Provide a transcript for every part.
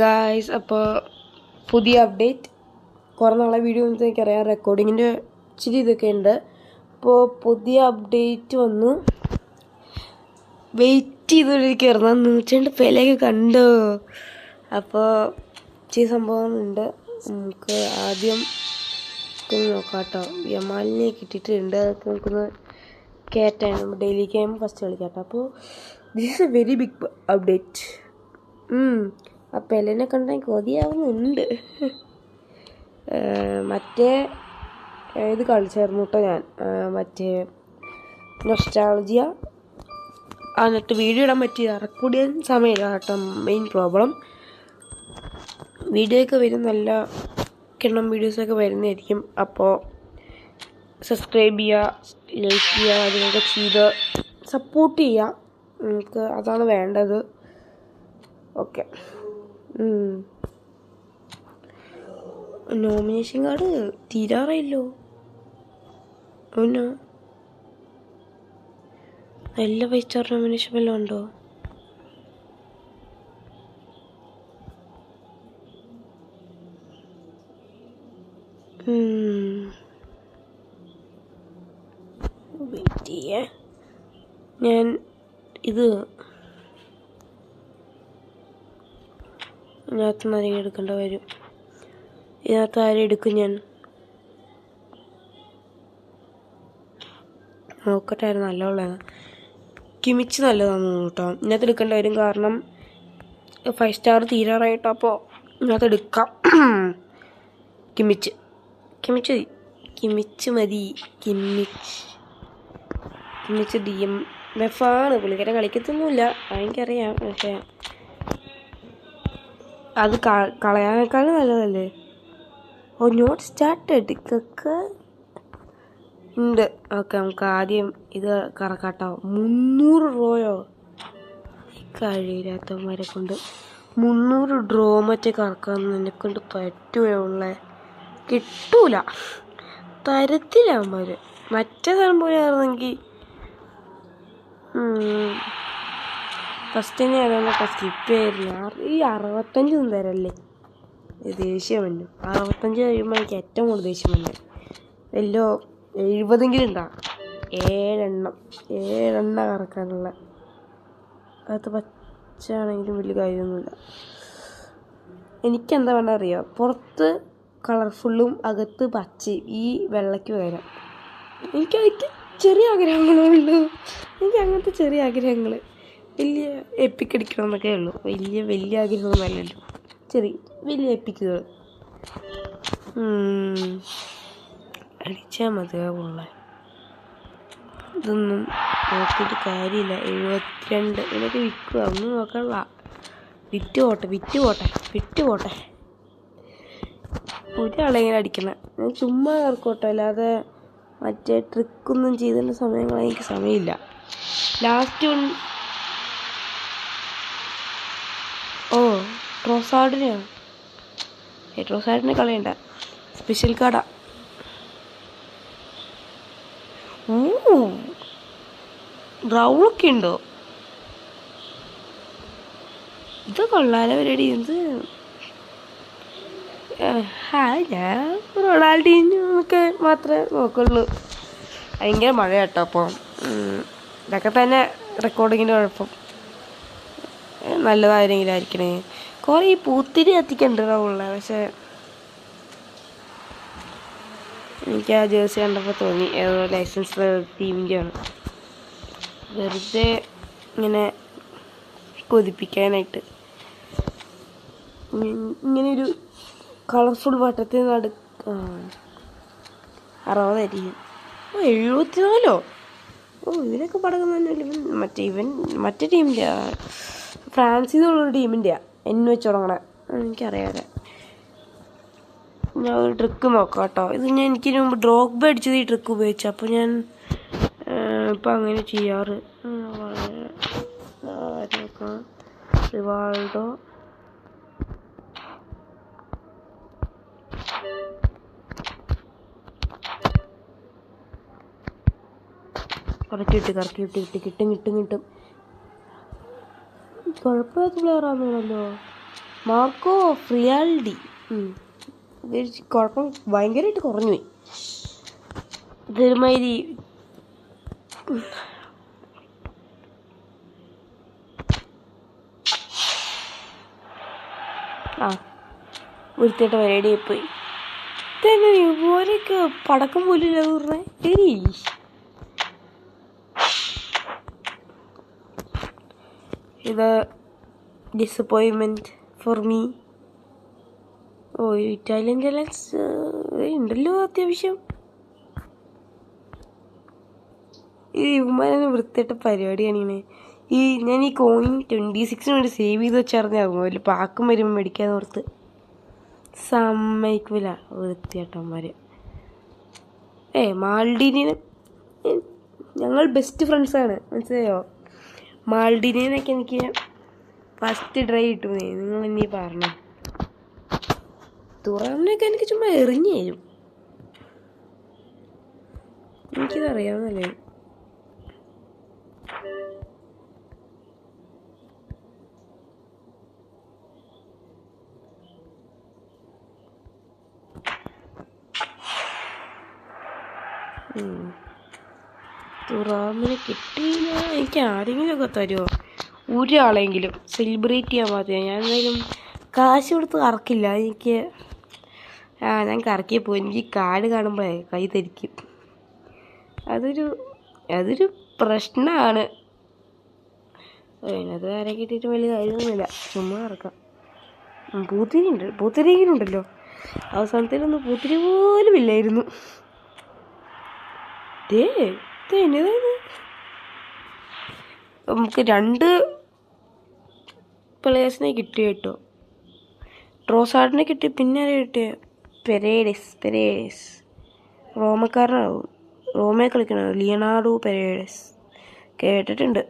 Guys, അപ്പോൾ പുതിയ update. കുറേ നാളെ വീഡിയോ ഒന്നും എനിക്കറിയാം, റെക്കോർഡിങ്ങിൻ്റെ ഇച്ചിരി ഇതൊക്കെ ഉണ്ട്. അപ്പോൾ പുതിയ അപ്ഡേറ്റ് വന്നു. വെയിറ്റ് ചെയ്തുകൊണ്ടിരിക്കുകയായിരുന്നു. 102 പേരെയൊക്കെ കണ്ടു. അപ്പോൾ ഇച്ചിരി സംഭവം ഉണ്ട്. നമുക്ക് ആദ്യം നോക്കാം കേട്ടോ. യമാലിനെ കിട്ടിയിട്ടുണ്ട്. അതൊക്കെ നമുക്കൊന്ന് കയറ്റാൻ ഡെയിലി ഗെയിം ഫസ്റ്റ് കളിക്കാം കേട്ടോ. അപ്പോൾ this is a very big update. അപ്പം എന്നെ കണ്ടാൽ കൊതിയാവുന്നുണ്ട്. മറ്റേ ഇത് കളിച്ചായിരുന്നു കേട്ടോ ഞാൻ, മറ്റേ നൊസ്റ്റാൾജിയ. എന്നിട്ട് വീഡിയോ ഇടാൻ പറ്റിയ റെക്കോർഡ് ചെയ്യാൻ സമയമില്ല കേട്ടോ. Main problem. വീഡിയോ ഒക്കെ വരും, നല്ല കിണ്ണം വീഡിയോസൊക്കെ വരുന്നതായിരിക്കും. അപ്പോൾ സബ്സ്ക്രൈബ് ചെയ്യുക, ലൈക്ക് ചെയ്യുക, അതിനൊക്കെ ചെയ്ത് സപ്പോർട്ട് ചെയ്യുക. നമുക്ക് അതാണ് വേണ്ടത്. ഓക്കെ. നോമിനേഷൻ കാർഡ് തീരാറായില്ലോ. നല്ല 5 സ്റ്റാർ നോമിനേഷൻ വല്ലതും ഉണ്ടോ? വെയിറ്റ് ചെയ്യേ, ഞാൻ ഇത് ഇതിനകത്ത് നിന്ന് ആരെങ്കിലും എടുക്കേണ്ട വരും. ഇതിനകത്ത് ആരും എടുക്കും? ഞാൻ നോക്കട്ടായിരുന്നു. നല്ലതാണ് കിമിച്ച്, നല്ലതാണ് കേട്ടോ. ഇതിനകത്ത് എടുക്കേണ്ട വരും, കാരണം 5 സ്റ്റാർ തീരാറായിട്ടോ. അപ്പോൾ ഇതിനകത്ത് എടുക്കാം. കിമിച്ച് മതി. കിമിച്ച് DMF ആണ്. പുള്ളിക്കാരെ കളിക്കത്തൊന്നുമില്ല, എനിക്കറിയാം. പക്ഷേ അത് കളയാനേക്കാളും നല്ലതല്ലേ. നോട്ട് സ്റ്റാർട്ടഡ് ഒക്കെ ഉണ്ട്. ഓക്കെ, നമുക്ക് ആദ്യം ഇത് കറക്കാട്ടോ. 300 ഡ്രോയോ? കഴിയില്ലാത്തവന്മാരെ കൊണ്ട് 300 ഡ്രോ മറ്റേ കറക്കാമെന്ന് എന്നെക്കൊണ്ട് പറ്റുകയുള്ളേ. കിട്ടൂല, തരത്തില്ല അവന്മാർ. മറ്റേ തരം പോലെയായിരുന്നെങ്കിൽ ഫസ്റ്റ് തന്നെ അതൊക്കെ സ്കിപ്പ് ചെയ്തിരുന്നു. ഈ 65 തരല്ലേ ദേഷ്യം വന്നു. 65 കഴിയുമ്പോൾ എനിക്ക് ഏറ്റവും കൂടുതൽ ദേഷ്യം വന്നു. വല്ലോ 70 ഉണ്ടാകും. 7 കറക്കാനുള്ള. അകത്ത് പച്ചാണെങ്കിലും വലിയ കാര്യമൊന്നുമില്ല. എനിക്കെന്താ വേണ്ട അറിയാം, പുറത്ത് കളർഫുള്ളും അകത്ത് പച്ചയും, ഈ വെള്ളയ്ക്ക് പകരം. എനിക്ക് ചെറിയ ആഗ്രഹങ്ങളുള്ളൂ. എനിക്ക് അങ്ങനത്തെ ചെറിയ ആഗ്രഹങ്ങൾ. വലിയ എപ്പിക്ക് അടിക്കണം എന്നൊക്കെ ഉള്ളൂ. വലിയ ആഗ്രഹമൊന്നുമല്ലല്ലോ. വലിയ എപ്പിക്കുകൾ അടിച്ചാൽ മതിയാവുള്ള. ഇതൊന്നും നോക്കിയിട്ട് കാര്യമില്ല. 72 ഇതൊക്കെ വിൽക്കുക. ഒന്നും നോക്കണ്ട. വിറ്റ് പോട്ടെ. ഒരാളെങ്ങനെ അടിക്കണം. ഞാൻ ചുമ്മാ കറക്കോട്ടെ, അല്ലാതെ മറ്റേ ട്രിക്കൊന്നും ചെയ്തതിൻ്റെ എനിക്ക് സമയമില്ല. ലാസ്റ്റ് ട്രോസാർഡിനെ കളയണ്ട. സ്പെഷ്യൽ കാർഡാ. ബ്രൗളൊക്കെ ഉണ്ടോ? ഇത് കൊള്ളാല പരിപാടി. എന്ത് ഞാൻ റൊണാൾഡീനൊക്കെ മാത്രമേ നോക്കുള്ളൂ. ഭയങ്കര മഴ കേട്ടോ. അപ്പോൾ ഇതൊക്കെ തന്നെ റെക്കോർഡിങ്ങിൻ്റെ കുഴപ്പം. നല്ലതാരെങ്കിലും ആയിരിക്കണേ. കുറേ ഈ പൂത്തിരി കത്തിക്കണ്ടാവുള്ള. പക്ഷേ എനിക്ക് ആ ജേഴ്സി കണ്ടപ്പോൾ തോന്നി ഏതോ ലൈസൻസ് ടീമിൻ്റെയാണ്. വെറുതെ ഇങ്ങനെ കൊതിപ്പിക്കാനായിട്ട്. ഇങ്ങനെയൊരു കളർഫുൾ വട്ടത്തിൽ 60 74. ഇവനൊക്കെ പടങ്ങുന്ന മറ്റേ ടീമിൻ്റെ ഫ്രാൻസിൽ നിന്നുള്ളൊരു ടീമിൻ്റെയാണ്. വെച്ച് തുടങ്ങണേ. എനിക്കറിയാതെ. ഞാൻ ഒരു ട്രിക്ക് നോക്കാം കേട്ടോ. ഇത് എനിക്കിന് മുമ്പ് ഡ്രോഗ്ബ അടിച്ചത് ഈ ട്രിക്ക് ഉപയോഗിച്ചു. അപ്പോൾ ഞാൻ ഇപ്പം അങ്ങനെ ചെയ്യാറ്. നോക്കാം. റിവാൾഡോ, കറക്കി വിട്ട് കിട്ടും. കുഴപ്പമില്ലാത്ത പ്ലെയറാണെന്നല്ലോ. മാർക്കോ ഫ്രിയാൽഡി കുഴപ്പം ഭയങ്കരമായിട്ട് കുറഞ്ഞു പോയി. ഇതൊരുമാതിരി വൃത്തിയായിട്ട് പരിപാടിയായി പോയി. ഇതെങ്ങനെ ഇവരൊക്കെ പടക്കം പോലും ഇല്ല പറഞ്ഞേ. ഇത് disappointment for me. Italian talents ഉണ്ടല്ലോ അത്യാവശ്യം. ഈ ഇവന്മാരെ വൃത്തിയായിട്ട പരിപാടിയാണ് ഞാൻ ഈ കോയിൻ 26 വേണ്ടി സേവ് ചെയ്ത് വെച്ചറിഞ്ഞാകും അതിൽ പാക്കും വരുമ്പോൾ മേടിക്കാന്ന് ഓർത്ത്. സമ്മതിക്കൂല വൃത്തിയാട്ടന്മാര്. മാൾഡീനിനെ ഞങ്ങൾ ബെസ്റ്റ് ഫ്രണ്ട്സാണ്, മനസ്സിലായോ? മാൾഡീനിനൊക്കെ എനിക്ക് ഫസ്റ്റ് ട്രൈ കിട്ടുന്നേ. നിങ്ങൾ എന്നീ പറഞ്ഞു തുറന്നൊക്കെ എനിക്ക് ചുമ്മാ എറിഞ്ഞു തരും. എനിക്കിതറിയാവുന്നല്ലേ. തുറാമിനെ കിട്ടിയില്ല. എനിക്ക് ആരെങ്കിലുമൊക്കെ തരുമോ? ഒരാളെങ്കിലും സെലിബ്രേറ്റ് ചെയ്യാൻ പാടില്ല. ഞാൻ എന്തായാലും കാശ് കൊടുത്ത് കറക്കില്ല. ഞാൻ കറക്കിയ പോയി. എനിക്ക് കാർഡ് കാണുമ്പോഴേ കൈ ധരിക്കും. അതൊരു പ്രശ്നമാണ്. അതിനകത്ത് ആരെ കിട്ടിയിട്ട് വലിയ കാര്യമൊന്നുമില്ല. ചുമ്മാ കറക്കാം. പൂത്തിരിയിലുണ്ടല്ലോ അവസാനത്തിലൊന്നും പൂത്തിരി പോലും ഇല്ലായിരുന്നു. നമുക്ക് 2 പ്ലേയേഴ്സിനെ കിട്ടി കേട്ടോ. ട്രോസാർഡിനെ കിട്ടി. പിന്നെ ആരെ കിട്ടിയ? പെരേഡസ് റോമക്കാരനാവും. റോമയെ കളിക്കണ ലിയനാർഡോ പെരേഡസ് കേട്ടിട്ടുണ്ട്.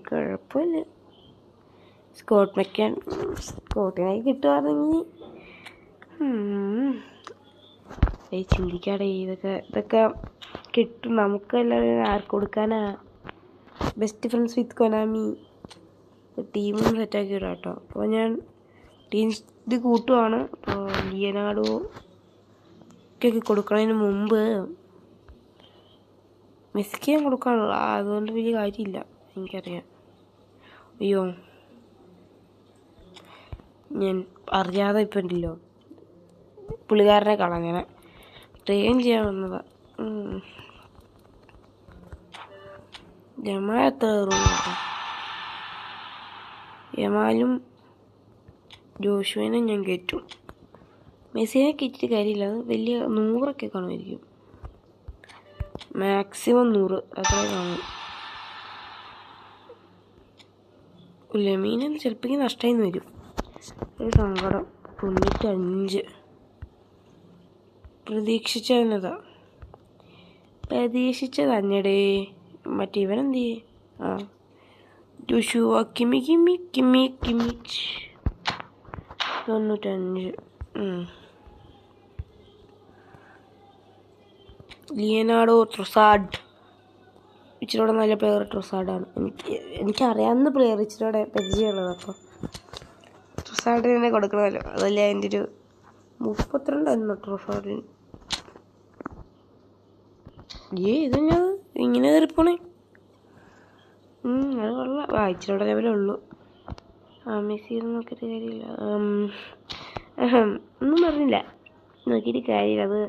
കുഴപ്പമില്ല. സ്കോട്ടിനെ കിട്ടുവാണെങ്കിൽ ചിന്തിക്കാടേ. ഇതൊക്കെ കിട്ടും നമുക്കെല്ലാവരും. ആർക്ക് കൊടുക്കാനാ? ബെസ്റ്റ് ഫ്രണ്ട്സ് വിത്ത് കൊനാമി ടീമും സെറ്റാക്കി വിടാം കേട്ടോ. അപ്പോൾ ഞാൻ ഇത് കൂട്ടുവാണ്. അപ്പോൾ ലിയനാർഡോ ഒക്കെ കൊടുക്കുന്നതിന് മുമ്പ് മെസ്സിക്ക് ഞാൻ കൊടുക്കാനുള്ള അതുകൊണ്ട് വലിയ കാര്യമില്ല. എനിക്കറിയാം. അയ്യോ, ഞാൻ അറിയാതെ ഇപ്പം ഉണ്ടല്ലോ പുള്ളിക്കാരനെ കാണാൻ ഞാൻ ട്രെയിൻ ചെയ്യാൻ വന്നതാ. യമാലും ജോഷുവിനെ ഞാൻ കയറ്റും. മെസ്സിനെ കയറ്റിയിട്ട് കാര്യമില്ല. അത് വലിയ 100 കാണുമായിരിക്കും. മാക്സിമം 100 അത്ര കാണും. ലെമീനെന്ന് ചിലപ്പോൾ നഷ്ടമായി വരും. ഒരു സങ്കടം. 95 പ്രതീക്ഷിച്ചതന്നടേ. മറ്റേ ഇവനെന്ത് ചെയ്യേ? Joshua Kimmich 95. ലിയനാർഡോ ട്രൊസാർഡ് ഇച്ചിരൂടെ നല്ല പ്ലെയർ ട്രൊസാർഡാണ്. എനിക്കറിയാവുന്ന പ്ലെയർ ഇച്ചിരൂടെ പരിചയമുള്ളത്. അപ്പോൾ ട്രൊസാർഡിന് തന്നെ കൊടുക്കണമല്ലോ. അതല്ലേ അതിൻ്റെ ഒരു 32 ട്രൊസാർഡിന്. ഇതെന്നത് ഇങ്ങനെ കയറിപ്പോണേ. അത് കൊള്ളാം. ഇച്ചിരൂടെ ലെവലുള്ളൂ. മെസ്സി നോക്കിയിട്ട് കാര്യമില്ല. ഒന്നും പറഞ്ഞില്ല. നോക്കിയിട്ട് കാര്യമില്ല. അത്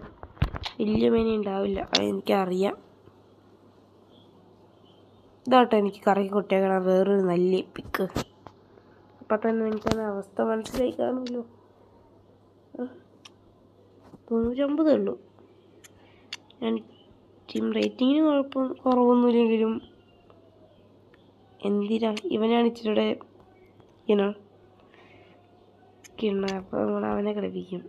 വലിയ മേന ഉണ്ടാവില്ല. അതെനിക്കറിയാം. ഇതാട്ടോ എനിക്ക് കറക്കി കൊട്ടേക്കണം വേറൊരു നല്ല പിക്ക്. അപ്പം തന്നെ എനിക്കത് അവസ്ഥ മനസ്സിലായി കാണുമല്ലോ. 99 ഉള്ളൂ. ഞാൻ ടീം റേറ്റിങ്ങിന് കുറവൊന്നുമില്ലെങ്കിലും എന്തിനാ ഇവനാണ് ഇച്ചിരിയുടെ അപ്പോൾ നമ്മൾ അവനെ കളിപ്പിക്കും.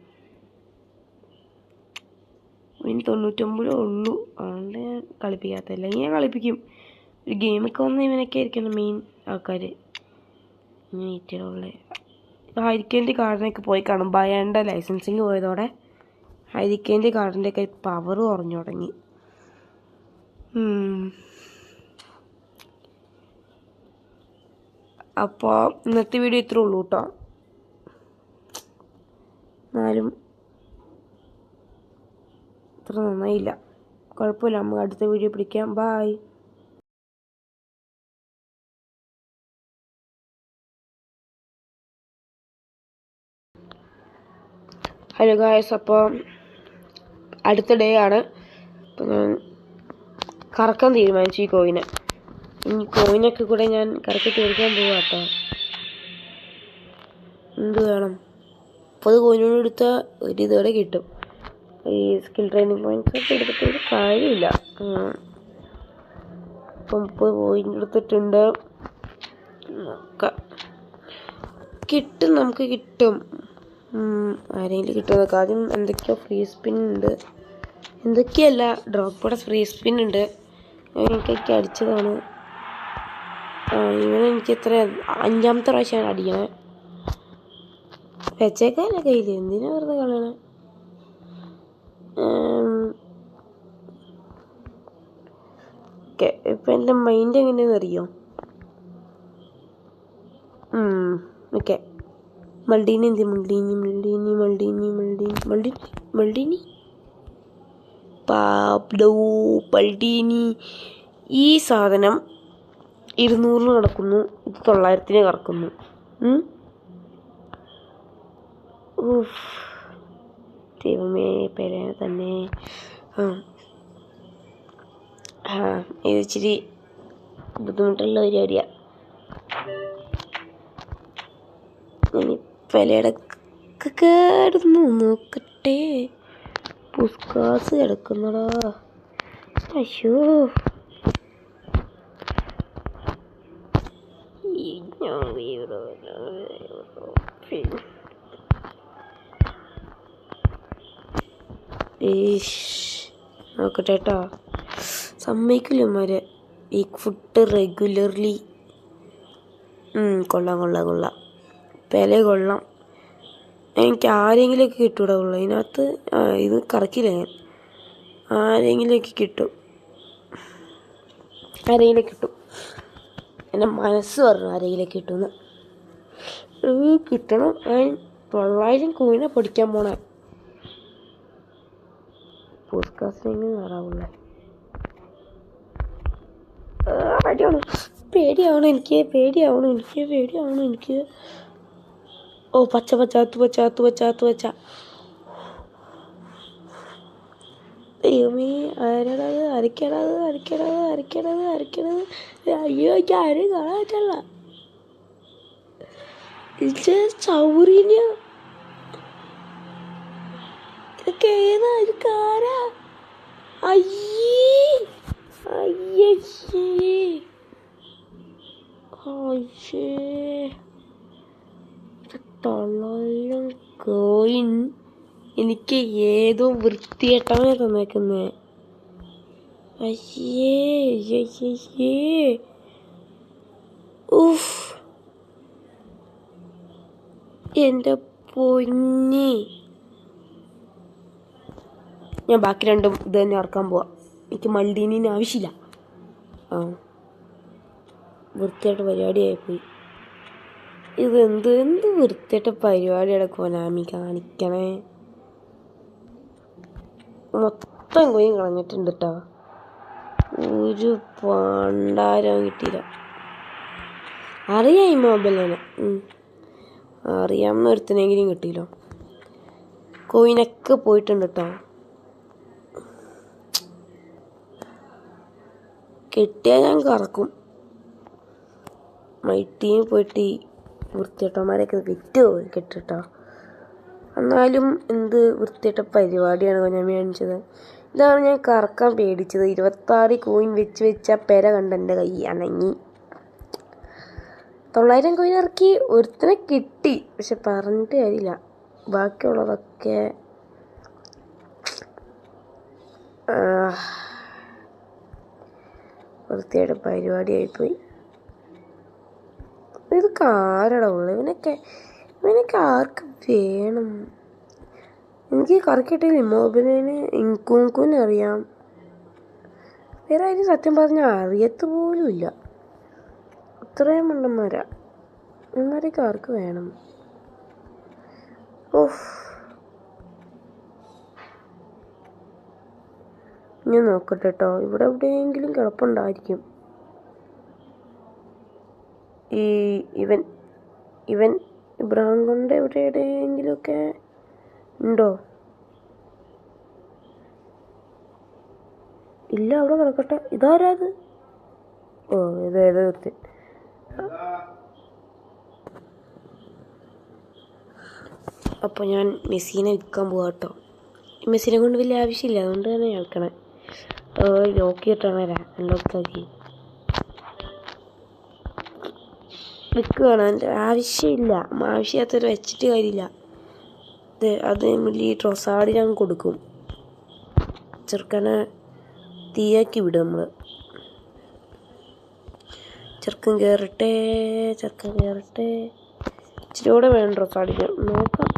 ഇനി 99 ഉള്ളൂ. അതുകൊണ്ട് ഞാൻ കളിപ്പിക്കാത്ത. അല്ലെങ്കിൽ ഞാൻ കളിപ്പിക്കും. ഒരു ഗെയിമൊക്കെ വന്ന് ഇവനൊക്കെ ആയിരിക്കണം മെയിൻ ആൾക്കാർ. ഇങ്ങനെ ഈറ്റുള്ള ഹരിക്കേൻ്റെ കാർഡിനൊക്കെ പോയി കാണും. ബയണ്ട ലൈസൻസിങ് പോയതോടെ ഹരിക്കേൻ്റെ കാർഡിൻ്റെയൊക്കെ പവർ കുറഞ്ഞു തുടങ്ങി. അപ്പോൾ ഇന്നത്തെ വീഡിയോ ഇത്രേ ഉള്ളൂ കേട്ടോ. എന്നാലും അത്ര നന്നായില്ല. കുഴപ്പമില്ല, നമുക്ക് അടുത്ത വീഡിയോ പിടിക്കാം. ബായ്. ഹലോ ഗായ്സ്, അപ്പോൾ അടുത്ത ഡേ ആണ്. അപ്പം ഞാൻ കറക്കാൻ തീരുമാനിച്ചു ഈ കോയിനെ. ഈ കോയിനൊക്കെ കൂടെ ഞാൻ കറക്കി തീർക്കാൻ പോവാം കേട്ടോ. എന്ത് വേണം, 30 കോയിനോട് എടുത്താൽ ഒരു ഇതോടെ കിട്ടും. ഈ സ്കിൽ ട്രെയിനിങ് പോയിന്റ്സ് ഒക്കെ എടുത്തിട്ട് ഒരു കാര്യമില്ല. ഇപ്പം 30 പോയിന്റ് എടുത്തിട്ടുണ്ട്. കിട്ടും, നമുക്ക് കിട്ടും. ആരെങ്കിലും കിട്ടുമെന്നൊക്കെ. ആദ്യം എന്തൊക്കെയോ ഫ്രീ സ്പിൻ ഉണ്ട്, എന്തൊക്കെയല്ല ഡ്രോപ്പോടെ ഫ്രീ സ്പിൻ ഉണ്ട്. എനിക്കൊക്കെ അടിച്ചതാണ്. ഇങ്ങനെ എനിക്ക് എത്ര 5ാമത്തെ പ്രാവശ്യമാണ് അടിക്കണേ. വെച്ചേക്കാല്ല കയ്യിൽ, എന്തിനാ വെറുതെ കളയണേ. ഓക്കെ, ഇപ്പം എൻ്റെ മൈൻഡ് എങ്ങനെയാണെന്ന് അറിയോ? ഓക്കെ, മൾഡീനി എന്ത് മൾഡീനി പാബ്ലോ പൾഡീനി. ഈ സാധനം 200 നടക്കുന്നു, ഇത് 900 കറക്കുന്നു. ദൈവമേ, പേരെ തന്നെ. ഇത് ഇച്ചിരി ബുദ്ധിമുട്ടുള്ള പരിപാടിയാണ്. ഇനി പെലയുടെ കിടന്നു നോക്കട്ടെ. പുസ്കാസ് കിടക്കുന്നടാ. അയ്യോ, നോക്കട്ടെ കേട്ടോ. സമ്മതിക്കില്ലമാരെ ഈ ഫുഡ് റെഗുലർലി. കൊള്ളാം, പെല കൊള്ളാം. എനിക്ക് ആരെങ്കിലുമൊക്കെ കിട്ടൂടെ ഉള്ളു ഇതിനകത്ത്. ഇത് കറക്കില്ല ഞാൻ. ആരെങ്കിലുമൊക്കെ കിട്ടും. എൻ്റെ മനസ്സ് പറഞ്ഞു ആരെങ്കിലുമൊക്കെ കിട്ടുമെന്ന്. കിട്ടണം. ഞാൻ 900 കോയിനെ പഠിക്കാൻ പോണേ. പോഡ്കാസ്റ്റിനെങ്കിലും കയറാവുള്ളേ. പേടിയാവണം എനിക്ക്. ഓ, പച്ച ദൈവമേ, ആരാടത്? അരക്കണത്. അയ്യോ, എനിക്ക് ആരും കാണാൻ പറ്റല്ല. ഇത് ചൗറിന് ഇതൊക്കെ ഏതാ? ഇത് കാരാ? അയ്യേ 900 കോയിൻ എനിക്ക് ഏതോ വൃത്തികെട്ടവനെ തന്നേക്കുന്നേ. അയ്യേ. എൻ്റെ പൊന്നി, ഞാൻ ബാക്കി രണ്ടും ഇത് തന്നെ ഇറക്കാൻ പോവാം. എനിക്ക് മൾഡീനിന് ആവശ്യമില്ല. വൃത്തിയായിട്ട പരിപാടിയായിപ്പോയി. ഇത് എന്ത് വൃത്തിയായിട്ട പരിപാടിയുടെ കൊനാമി കാണിക്കണേ. മൊത്തം കോയിൻ കളഞ്ഞിട്ടുണ്ട് കേട്ടോ. ഒരു പണ്ടാരം കിട്ടിയില്ല. അറിയാം ഈ മൊബൈലിനെ. അറിയാവുന്ന ഒരുത്തനെങ്കിലും കിട്ടിയില്ലോ. കോയിനൊക്കെ പോയിട്ടുണ്ട് കേട്ടോ. കിട്ടിയാൽ ഞാൻ കറക്കും. മൈറ്റിയും പോയിട്ട് വൃത്തിയേട്ടന്മാരെയൊക്കെ വിറ്റ് കെട്ടിട്ടോ. എന്നാലും എന്ത് വൃത്തിയേട്ട പരിപാടിയാണ് ഞാൻ മേടിച്ചത്. ഇതാണ് ഞാൻ കറക്കാൻ പേടിച്ചത്. 26 കോയിൻ വെച്ച പെര കണ്ട് എൻ്റെ കൈ അണങ്ങി. 900 കോയിൻ ഇറക്കി, ഒരുത്തനെ കിട്ടി. പക്ഷെ പറഞ്ഞിട്ട് കാര്യമില്ല, ബാക്കിയുള്ളതൊക്കെ വൃത്തിയായിട്ട് പരിപാടിയായിപ്പോയി. ഇതൊക്കെ ആരുടെ ഉള്ളു? ഇവനൊക്കെ ആർക്ക് വേണം? എനിക്ക് കറക്കിയിട്ടില്ല. മൊബൈലിന് ഇൻകുനെ അറിയാം, വേറെ അതിന് സത്യം പറഞ്ഞാൽ അറിയത്ത് പോലും ഇല്ല. അത്രയും മണ്ടന്മാരാ. ഇവന്മാരൊക്കെ ആർക്ക് വേണം? ഞാൻ നോക്കട്ടെ കേട്ടോ. ഇവിടെ എവിടെയെങ്കിലും കിടപ്പുണ്ടായിരിക്കും. ഇവൻ ഇബ്രാഹിം കൊണ്ട് എവിടെയെങ്കിലുമൊക്കെ ഉണ്ടോ? ഇല്ല, അവിടെ കിടക്കട്ടെ. ഇതാരാ അത്? ഓ, ഇതേത്. അപ്പോൾ ഞാൻ മെസ്സിനെ വിൽക്കാൻ പോവാം കേട്ടോ. മെസ്സിനെ കൊണ്ട് വലിയ ആവശ്യമില്ല, അതുകൊണ്ട് തന്നെ കേൾക്കണേ. ലോക്ക് കിട്ടണേ, അൺലോക്കാക്കി വിൽക്കുകയാണ്. എൻ്റെ ആവശ്യമില്ല, ആവശ്യമില്ലാത്തവർ വെച്ചിട്ട് കാര്യമില്ല. അത് ഈ ട്രൊസാർഡ് ഞാൻ കൊടുക്കും. ചെറുക്കനെ തീയാക്കി വിടും നമ്മൾ. ചെറുക്കൻ കയറട്ടെ. ഇച്ചിരി കൂടെ വേണം ട്രൊസാർഡിന്. നോക്കാം.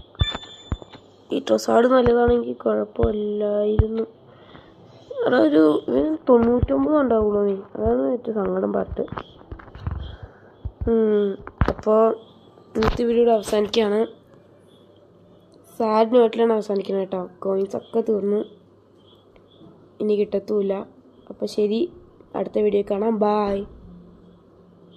ഈ ട്രൊസാർഡ് നല്ലതാണെങ്കിൽ കുഴപ്പമില്ലായിരുന്നു. അതൊരു 99 ഉണ്ടാവുള്ളൂ. അതാണ് ഏറ്റവും സങ്കടം പാട്ട്. അപ്പോൾ ഇന്നത്തെ വീഡിയോ അവസാനിക്കുകയാണ്. സാഡ് നോട്ടിലാണ് അവസാനിക്കുന്നത് കേട്ടോ. കോയിൻസൊക്കെ തീർന്നു, ഇനി കിട്ടത്തുമില്ല. അപ്പോൾ ശരി, അടുത്ത വീഡിയോ കാണാം. ബായ്.